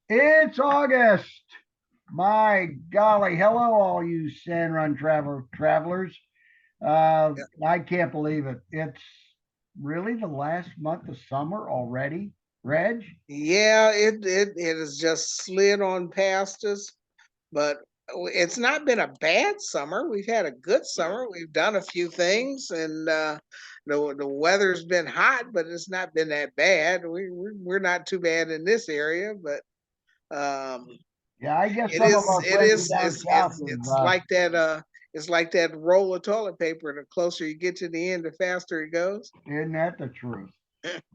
It's August. My golly, hello, all you Sand Run travelers. Yeah, I can't believe it. It's really the last month of summer already, Reg. yeah, it has just slid on past us, but it's not been a bad summer. We've had a good summer. We've done a few things, and the weather's been hot, but it's not been that bad. We're not too bad in this area, but um, Yeah, I guess it some of is our it friends is down south have. it's like that roll of toilet paper. The closer you get to the end, the faster it goes. Isn't that the truth?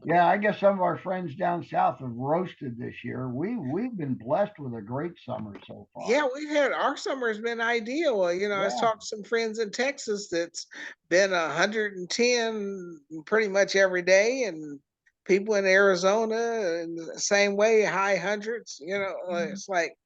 Yeah, I guess some of our friends down south have roasted this year. We've been blessed with a great summer so far. Yeah, we've had our summer has been ideal. I was Yeah, talking to some friends in Texas that's been 110 pretty much every day, and people in Arizona in the same way, high hundreds. It's like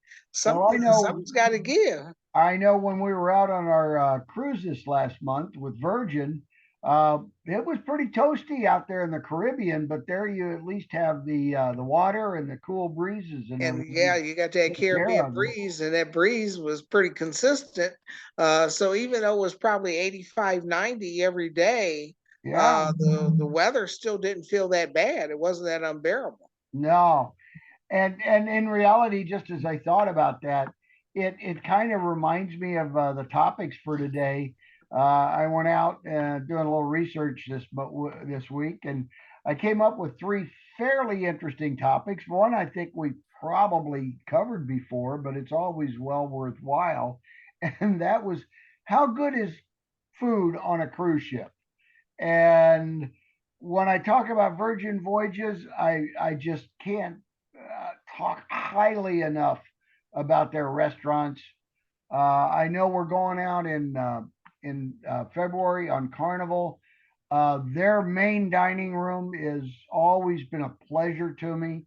well, something's got to give. I know when we were out on our cruises last month with Virgin, it was pretty toasty out there in the Caribbean, but there you at least have the water and the cool breezes and And yeah, everything you got to that take care Caribbean of you. breeze, and that breeze was pretty consistent. So even though it was probably 85, 90 every day, Yeah, the weather still didn't feel that bad. It wasn't that unbearable. no, and in reality, just as I thought about that, it kind of reminds me of the topics for today. I went out doing a little research this week, and I came up with three fairly interesting topics. One I think we probably covered before, but it's always well worthwhile, and that was how good is food on a cruise ship? And when I talk about Virgin Voyages, I just can't talk highly enough about their restaurants. I know we're going out in February on Carnival. Their main dining room is always been a pleasure to me.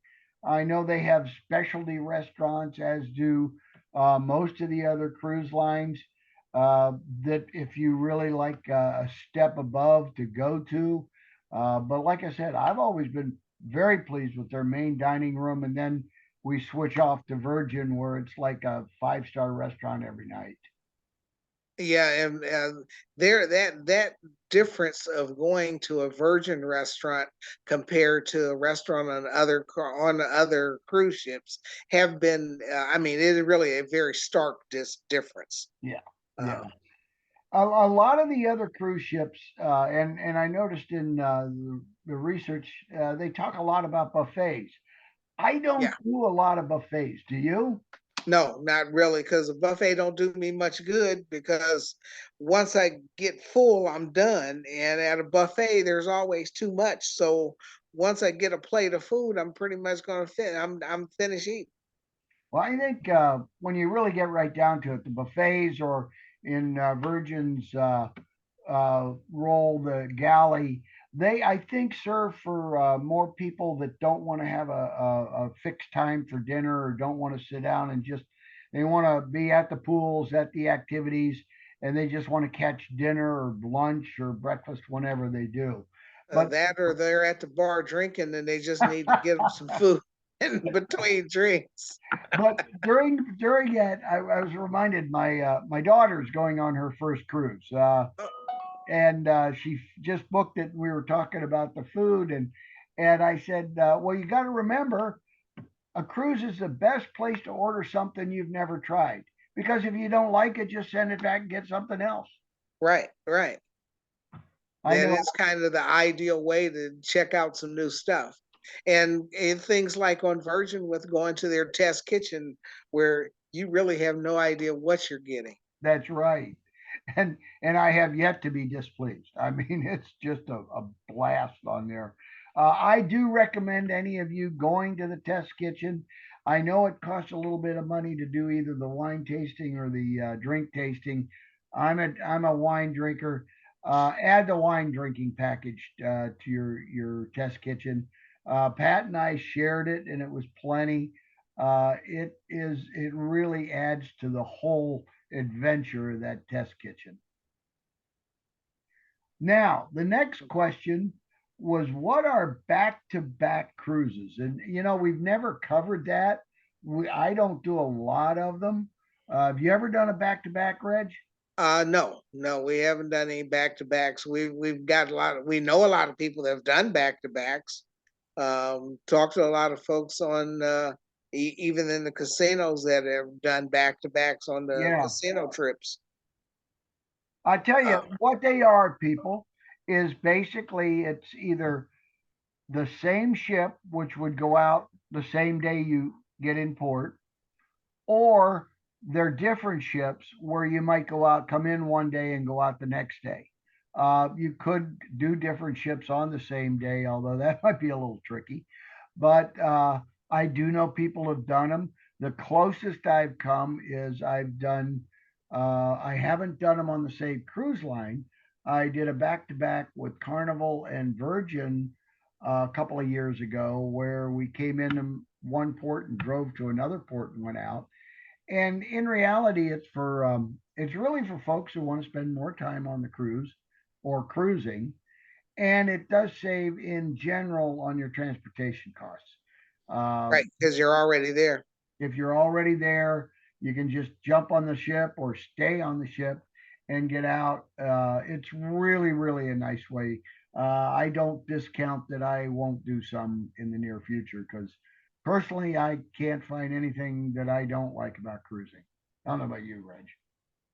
I know they have specialty restaurants, as do most of the other cruise lines. That if you really like a step above to go to. But like I said, I've always been very pleased with their main dining room, and then we switch off to Virgin, where it's like a five-star restaurant every night. Yeah, and there that difference of going to a Virgin restaurant compared to a restaurant on the other cruise ships have been. I mean, it is really a very stark difference. Yeah, yeah. Um, A lot of the other cruise ships, and I noticed in the research, they talk a lot about buffets. I don't yeah. do a lot of buffets. Do you? No, not really, because a buffet don't do me much good because once I get full, I'm done. And at a buffet, there's always too much. So once I get a plate of food, I'm pretty much gonna fit. I'm finished eating. Well, I think when you really get right down to it, the buffets or in Virgin's role, the galley, they I think serve for more people that don't want to have a fixed time for dinner or don't want to sit down and just they want to be at the pools, at the activities, and they just want to catch dinner or lunch or breakfast whenever they do. But That or they're at the bar drinking and they just need to get them some food in between drinks. but during that, I was reminded my daughter's going on her first cruise. And she just booked it. We were talking about the food, and I said, well, you got to remember, a cruise is the best place to order something you've never tried because if you don't like it, just send it back and get something else. Right, right. I That know is kind of the ideal way to check out some new stuff. And things like on Virgin with going to their test kitchen where you really have no idea what you're getting. that's right, and I have yet to be displeased. I mean, it's just a blast on there. I do recommend any of you going to the test kitchen. I know it costs a little bit of money to do either the wine tasting or the drink tasting. I'm a wine drinker. Add the wine drinking package to your test kitchen. Pat and I shared it, and it was plenty. It really adds to the whole adventure of that test kitchen. Now, the next question was what are back to back cruises? And, we've never covered that. I don't do a lot of them. Have you ever done a back to back, Reg? No, no, we haven't done any back to backs. We've got a lot of we know a lot of people that have done back to backs. Talked to a lot of folks on even in the casinos that have done back to backs on the Yeah. casino trips. I tell you Uh, what they are, people, is basically it's either the same ship, which would go out the same day you get in port, or they're different ships where you might go out, come in one day and go out the next day. You could do different ships on the same day, although that might be a little tricky. But I do know people have done them. The closest I've come is I haven't done them on the same cruise line. I did a back to back with Carnival and Virgin a couple of years ago where we came in one port and drove to another port and went out. And in reality, it's really for folks who want to spend more time on the cruise or cruising, and it does save in general on your transportation costs. Uh, right, because you're already there. if you're already there, you can just jump on the ship or stay on the ship and get out. It's really, really a nice way. I don't discount that I won't do some in the near future because personally, I can't find anything that I don't like about cruising. I don't know about you, Reg.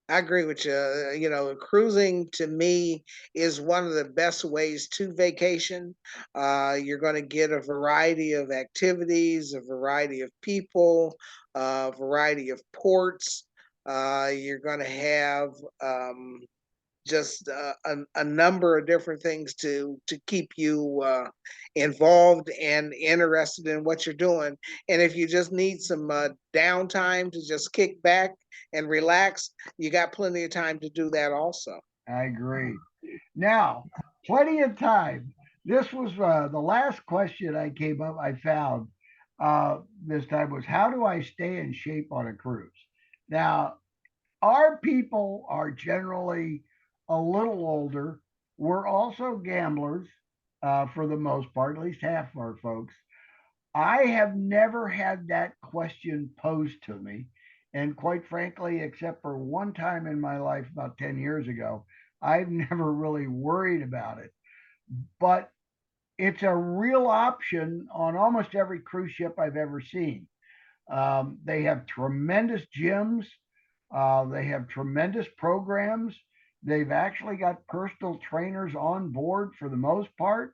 I agree with you. You know, cruising to me is one of the best ways to vacation. You're going to get a variety of activities, a variety of people, a variety of ports. You're going to have just a number of different things to keep you involved and interested in what you're doing. And if you just need some downtime to just kick back and relax, you got plenty of time to do that also. I agree. Now, plenty of time. This was the last question I came up. I found this time was how do I stay in shape on a cruise? Now, our people are generally a little older. We're also gamblers for the most part, at least half of our folks. I have never had that question posed to me. And quite frankly, except for one time in my life about 10 years ago, I've never really worried about it. But it's a real option on almost every cruise ship I've ever seen. They have tremendous gyms. They have tremendous programs. They've actually got personal trainers on board for the most part.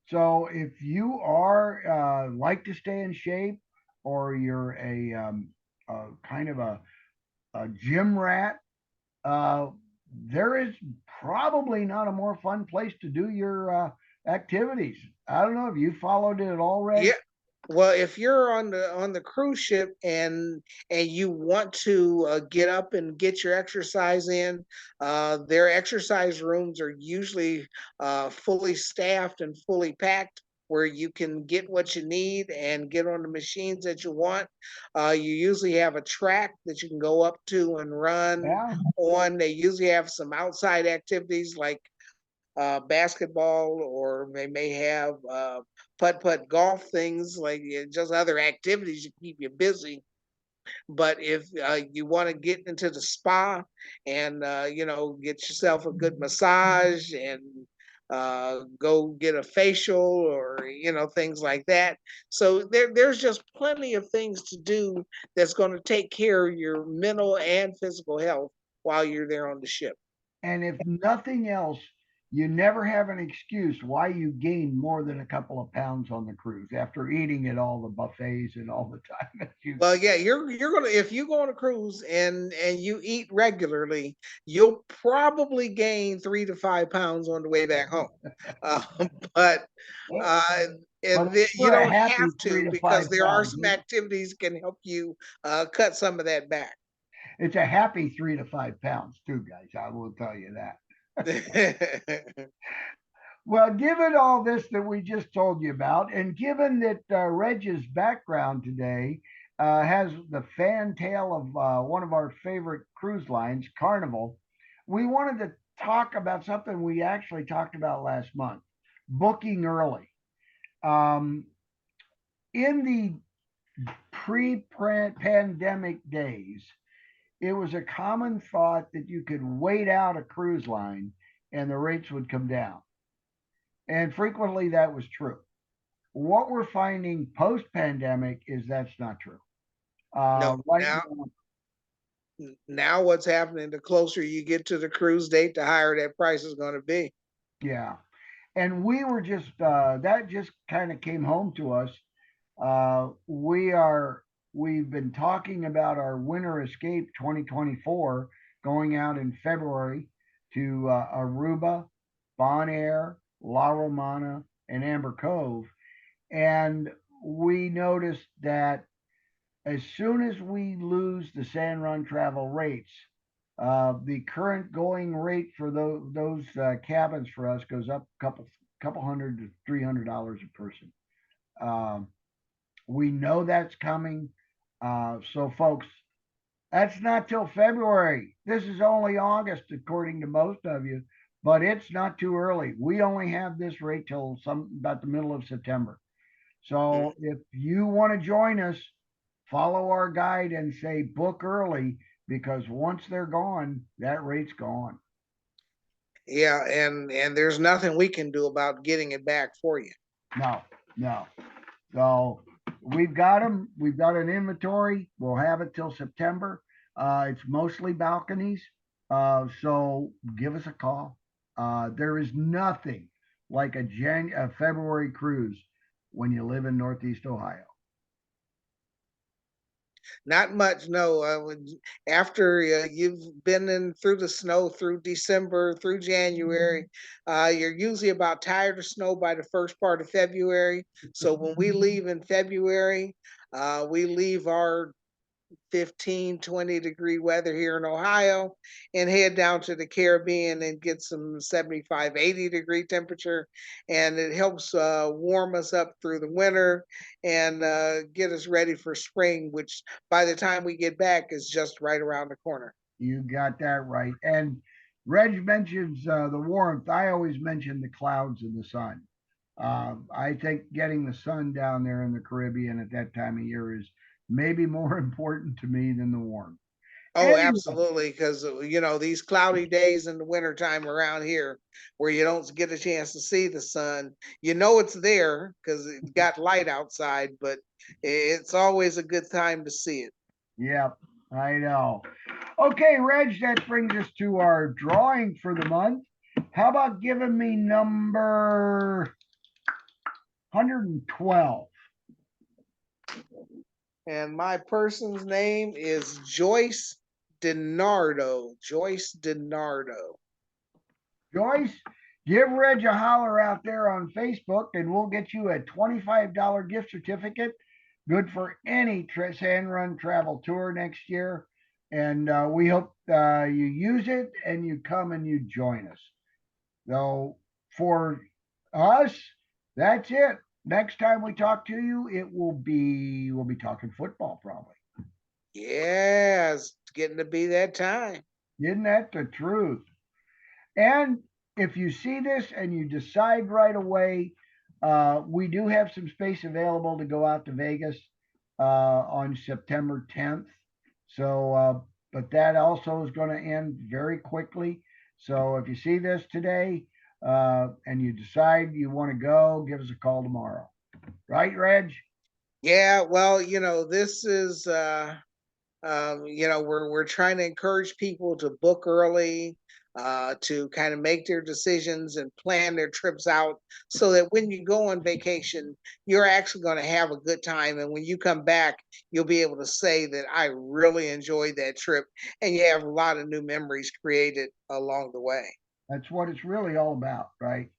So if you are like to stay in shape, or you're a kind of a gym rat, uh, there is probably not a more fun place to do your activities. I don't know if you followed it at all, Reg. Yeah. Well, if you're on the cruise ship and you want to get up and get your exercise in, their exercise rooms are usually fully staffed and fully packed, where you can get what you need and get on the machines that you want. You usually have a track that you can go up to and run Yeah, on. They usually have some outside activities like basketball, or they may have putt putt golf things like just other activities to keep you busy. But if you want to get into the spa and you know, get yourself a good massage and go get a facial, or you know, things like that. So there's just plenty of things to do that's going to take care of your mental and physical health while you're there on the ship. and if nothing else, you never have an excuse why you gain more than a couple of pounds on the cruise after eating at all the buffets and all the time that you. Well, yeah, you're gonna, if you go on a cruise and you eat regularly, you'll probably gain 3 to 5 pounds on the way back home. But uh, But it's you for a don't happy have three to, to because five there are pounds. some activities can help you cut some of that back. It's a happy 3 to 5 pounds too, guys. I will tell you that. Well, given all this that we just told you about, and given that Reg's background today has the fan tail of one of our favorite cruise lines, Carnival, we wanted to talk about something we actually talked about last month: booking early. Um, in the pre-pandemic days, it was a common thought that you could wait out a cruise line and the rates would come down. And frequently that was true. What we're finding post pandemic is that's not true. No, Right now now, now what's happening, the closer you get to the cruise date, the higher that price is going to be. yeah. And we were just, that just kind of came home to us. We've been talking about our winter escape 2024 going out in February to Aruba, Bonaire, La Romana, and Amber Cove. And we noticed that as soon as we lose the San Run travel rates, the current going rate for those cabins for us goes up a couple hundred to $300 a person. Um, we know that's coming. So, folks, that's not till February. This is only August, according to most of you, but it's not too early. We only have this rate till some about the middle of September. Mm. So, if you want to join us, follow our guide and say book early because once they're gone, that rate's gone. Yeah, and there's nothing we can do about getting it back for you. No, no. So we've got them. We've got an inventory. We'll have it till September. It's mostly balconies. So give us a call. There is nothing like a February cruise when you live in Northeast Ohio. Not much, no. After you've been in through the snow through December, through January, you're usually about tired of snow by the first part of February. So when we leave in February, we leave our 15, 20-degree weather here in Ohio and head down to the Caribbean and get some 75, 80-degree temperature. And it helps warm us up through the winter and get us ready for spring, which by the time we get back is just right around the corner. You got that right. And Reg mentions the warmth. I always mention the clouds and the sun. I think getting the sun down there in the Caribbean at that time of year is maybe more important to me than the warmth. Oh, Anyway, absolutely. Because, these cloudy days in the wintertime around here where you don't get a chance to see the sun, it's there because it got light outside, but it's always a good time to see it. yep, I know. Okay, Reg, that brings us to our drawing for the month. How about giving me number 112? And my person's name is Joyce DiNardo. Joyce DiNardo. Joyce, give Reg a holler out there on Facebook and we'll get you a $25 gift certificate. Good for any Sand Run travel tour next year. And we hope you use it and you come and you join us. So for us, that's it. Next time we talk to you, we'll be talking football probably. Yeah, it's getting to be that time. Isn't that the truth? And if you see this and you decide right away, we do have some space available to go out to Vegas on September 10th. So, but that also is going to end very quickly. So if you see this today and you decide you want to go, give us a call tomorrow. Right, Reg? Yeah, well, this is we're trying to encourage people to book early, to kind of make their decisions and plan their trips out so that when you go on vacation, you're actually going to have a good time. And when you come back, you'll be able to say that I really enjoyed that trip. And you have a lot of new memories created along the way. That's what it's really all about, right?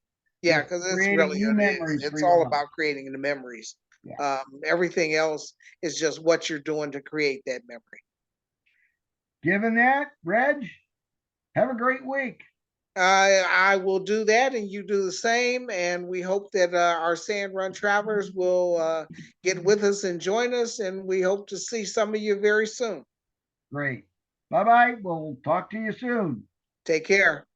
Yeah, Just because it's creating really new it is. memories for It's your all life. about creating the memories. Yeah. Everything else is just what you're doing to create that memory. Given that, Reg, have a great week. I will do that, and you do the same. And we hope that our Sand Run travelers will get with us and join us. And we hope to see some of you very soon. Great. Bye bye. We'll talk to you soon. Take care.